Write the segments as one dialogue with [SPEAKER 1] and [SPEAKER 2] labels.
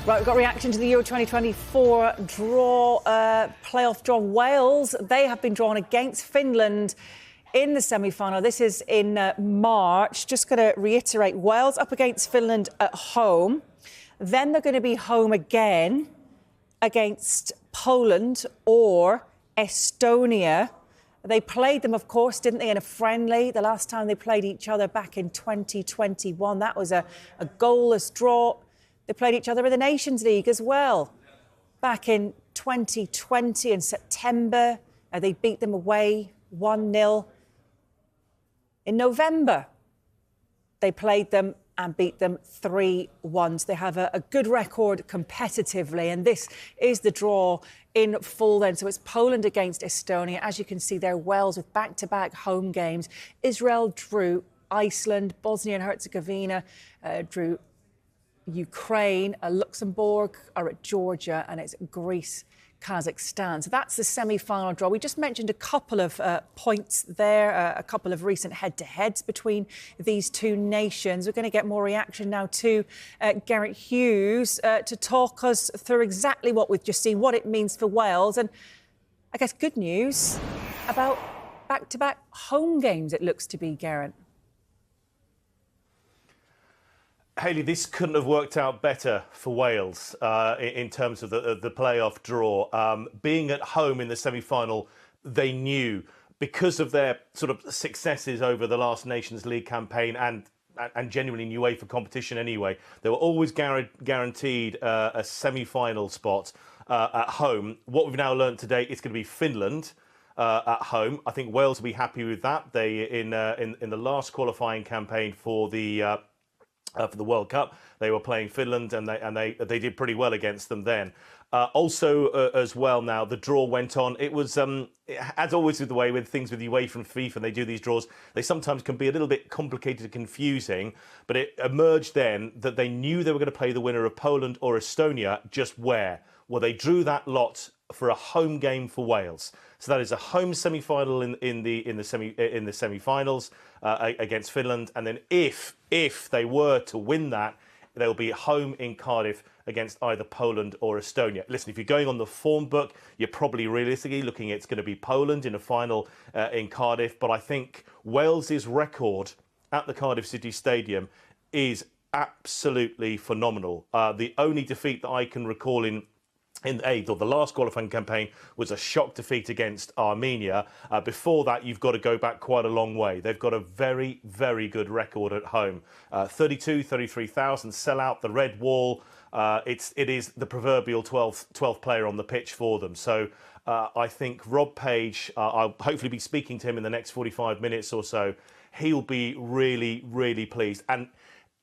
[SPEAKER 1] Right, we've got reaction to the Euro 2024 playoff draw. Wales, they have been drawn against Finland in the semi-final. This is in March. Just going to reiterate, Wales up against Finland at home. Then they're going to be home again against Poland or Estonia. They played them, of course, didn't they, in a friendly? The last time they played each other back in 2021. That was a goalless draw. They played each other in the Nations League as well. Back in 2020 in September, they beat them away 1-0. In November, they played them and beat them 3-1. So they have a good record competitively, and this is the draw in full then. So it's Poland against Estonia. As you can see there, Wales with back-to-back home games. Israel drew Iceland, Bosnia-Herzegovina drew Ukraine, Luxembourg are at Georgia, and it's Greece, Kazakhstan. So that's the semi-final draw. We just mentioned a couple of points there, a couple of recent head-to-heads between these two nations. We're going to get more reaction now to Gareth Hughes to talk us through exactly what we've just seen, what it means for Wales, and I guess good news about back-to-back home games, it looks to be, Gareth.
[SPEAKER 2] Hayley, this couldn't have worked out better for Wales in terms of the playoff draw. Being at home in the semi-final, they knew, because of their sort of successes over the last Nations League campaign and genuinely in UEFA competition anyway, they were always guaranteed a semi-final spot at home. What we've now learned today, it's going to be Finland at home. I think Wales will be happy with that. They in the last qualifying campaign for the World Cup, they were playing Finland, and they did pretty well against them then. Also, as well, now the draw went on. It was, as always, with the way with things with UEFA and FIFA, and they do these draws, they sometimes can be a little bit complicated and confusing. But it emerged then that they knew they were going to play the winner of Poland or Estonia. Just where? Well, they drew that lot for a home game for Wales. So that is a home semi-final in the semi-finals against Finland, and then if they were to win that, they'll be home in Cardiff against either Poland or Estonia. Listen, if you're going on the form book, you're probably realistically looking at it's going to be Poland in a final in Cardiff. But I think Wales's record at the Cardiff City Stadium is absolutely phenomenal. The only defeat that I can recall in the last qualifying campaign was a shock defeat against Armenia. Before that, you've got to go back quite a long way. They've got a very, very good record at home. 33,000 sellout, the red wall. It is the proverbial 12th player on the pitch for them. So I think Rob Page, I'll hopefully be speaking to him in the next 45 minutes or so. He'll be really, really pleased. And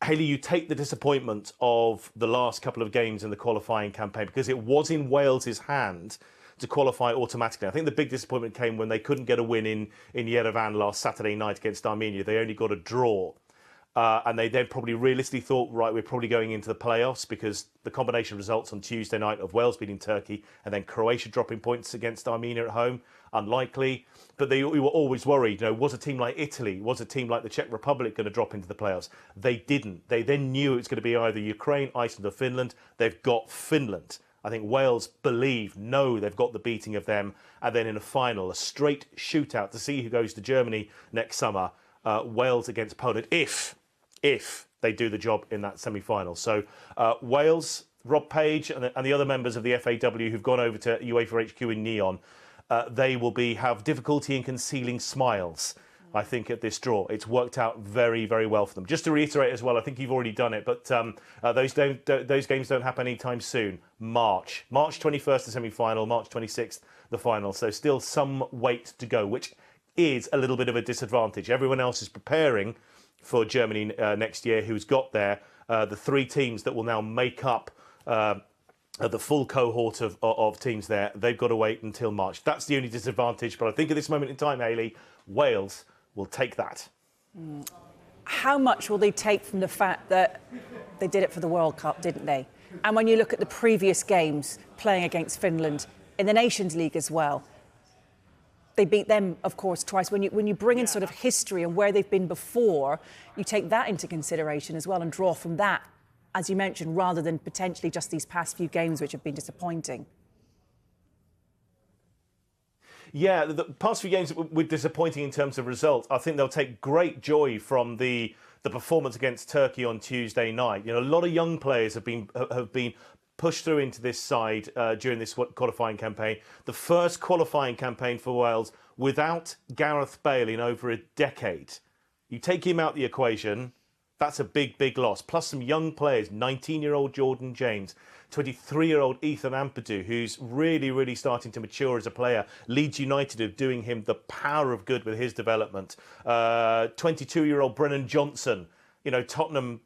[SPEAKER 2] Hayley, you take the disappointment of the last couple of games in the qualifying campaign, because it was in Wales's hand to qualify automatically. I think the big disappointment came when they couldn't get a win in Yerevan last Saturday night against Armenia. They only got a draw. And they then probably realistically thought, right, we're probably going into the playoffs, because the combination of results on Tuesday night of Wales beating Turkey and then Croatia dropping points against Armenia at home, unlikely. But we were always worried, was a team like Italy, was a team like the Czech Republic going to drop into the playoffs? They didn't. They then knew it was going to be either Ukraine, Iceland or Finland. They've got Finland. I think Wales know they've got the beating of them. And then in a final, a straight shootout to see who goes to Germany next summer. Wales against Poland, if they do the job in that semi-final. So Wales, Rob Page and the other members of the FAW who've gone over to UEFA HQ in Neon, they will have difficulty in concealing smiles, I think, at this draw. It's worked out very, very well for them. Just to reiterate as well, I think you've already done it, but those games don't happen anytime soon. March 21st, the semi-final, March 26th, the final. So still some wait to go, which is a little bit of a disadvantage. Everyone else is preparing for Germany next year, who's got there. The three teams that will now make up the full cohort of teams there, they've got to wait until March. That's the only disadvantage. But I think at this moment in time, Hayley, Wales will take that.
[SPEAKER 1] How much will they take from the fact that they did it for the World Cup, didn't they? And when you look at the previous games playing against Finland in the Nations League as well, they beat them, of course, twice. When you bring in sort of history and where they've been before, you take that into consideration as well and draw from that. as you mentioned, rather than potentially just these past few games which have been disappointing.
[SPEAKER 2] Yeah, the past few games were disappointing in terms of results. I think they'll take great joy from the performance against Turkey on Tuesday night. You know, a lot of young players have been pushed through into this side during this qualifying campaign. The first qualifying campaign for Wales without Gareth Bale in over a decade. You take him out the equation, that's a big, big loss. Plus some young players, 19-year-old Jordan James, 23-year-old Ethan Ampadu, who's really, really starting to mature as a player. Leeds United are doing him the power of good with his development. 22-year-old Brennan Johnson. Tottenham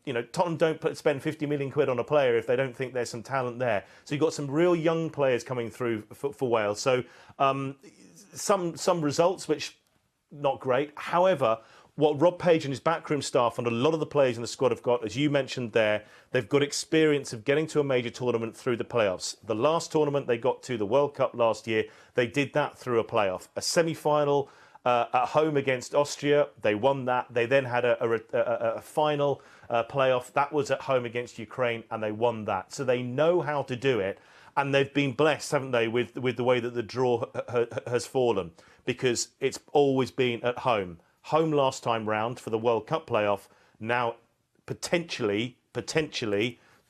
[SPEAKER 2] don't spend 50 million quid on a player if they don't think there's some talent there. So you've got some real young players coming through for Wales. So some results which not great. However, what Rob Page and his backroom staff and a lot of the players in the squad have got, as you mentioned there, they've got experience of getting to a major tournament through the playoffs. The last tournament they got to, the World Cup last year, they did that through a playoff. A semi-final at home against Austria, they won that. They then had a final playoff. That was at home against Ukraine, and they won that. So they know how to do it, and they've been blessed, haven't they, with the way that the draw has fallen, because it's always been at home. Home last time round for the World Cup playoff. Now potentially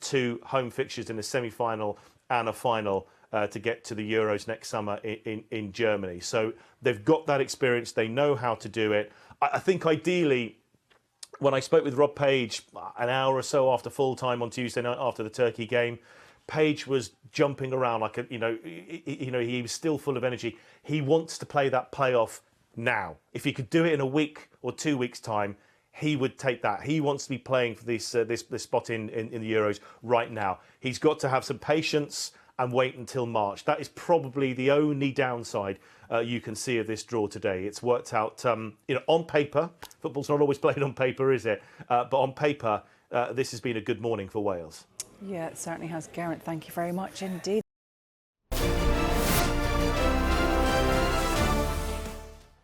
[SPEAKER 2] 2 home fixtures in a semi-final and a final to get to the Euros next summer in Germany. So they've got that experience. They know how to do it. I think ideally, when I spoke with Rob Page an hour or so after full time on Tuesday night after the Turkey game, Page was jumping around like he was still full of energy. He wants to play that playoff now. If he could do it in a week or 2 weeks' time, he would take that. He wants to be playing for this spot in the Euros right now. He's got to have some patience and wait until March. That is probably the only downside you can see of this draw today. It's worked out, on paper. Football's not always played on paper, is it? But on paper, this has been a good morning for Wales.
[SPEAKER 1] Yeah, it certainly has. Geraint, thank you very much indeed.